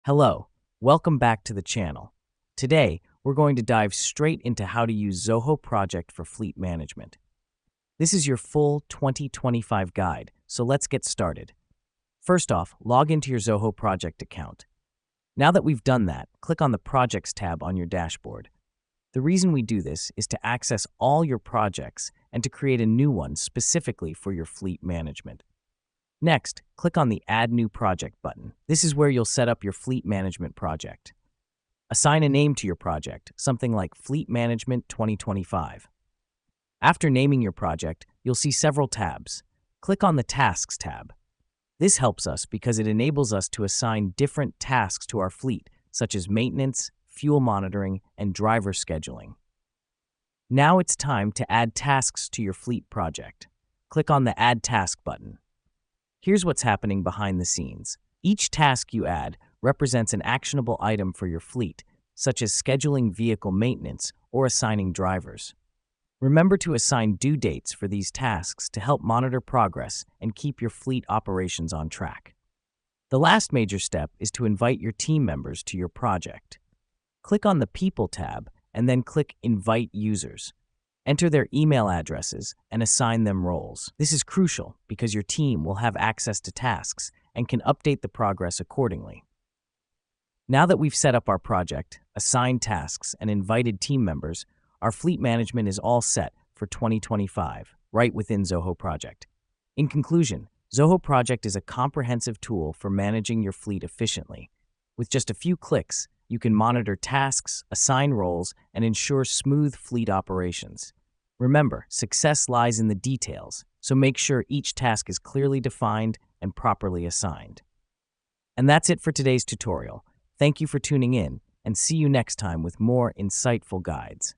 Hello, welcome back to the channel. Today, we're going to dive straight into how to use Zoho Project for fleet management. This is your full 2025 guide, so let's get started. First off, log into your Zoho Project account. Now that we've done that, click on the Projects tab on your dashboard. The reason we do this is to access all your projects and to create a new one specifically for your fleet management. Next, click on the Add New Project button. This is where you'll set up your fleet management project. Assign a name to your project, something like Fleet Management 2025. After naming your project, you'll see several tabs. Click on the Tasks tab. This helps us because it enables us to assign different tasks to our fleet, such as maintenance, fuel monitoring, and driver scheduling. Now it's time to add tasks to your fleet project. Click on the Add Task button. Here's what's happening behind the scenes. Each task you add represents an actionable item for your fleet, such as scheduling vehicle maintenance or assigning drivers. Remember to assign due dates for these tasks to help monitor progress and keep your fleet operations on track. The last major step is to invite your team members to your project. Click on the People tab and then click Invite Users. Enter their email addresses and assign them roles. This is crucial because your team will have access to tasks and can update the progress accordingly. Now that we've set up our project, assigned tasks, and invited team members, our fleet management is all set for 2025, right within Zoho Project. In conclusion, Zoho Project is a comprehensive tool for managing your fleet efficiently. With just a few clicks, you can monitor tasks, assign roles, and ensure smooth fleet operations. Remember, success lies in the details, so make sure each task is clearly defined and properly assigned. And that's it for today's tutorial. Thank you for tuning in, and see you next time with more insightful guides.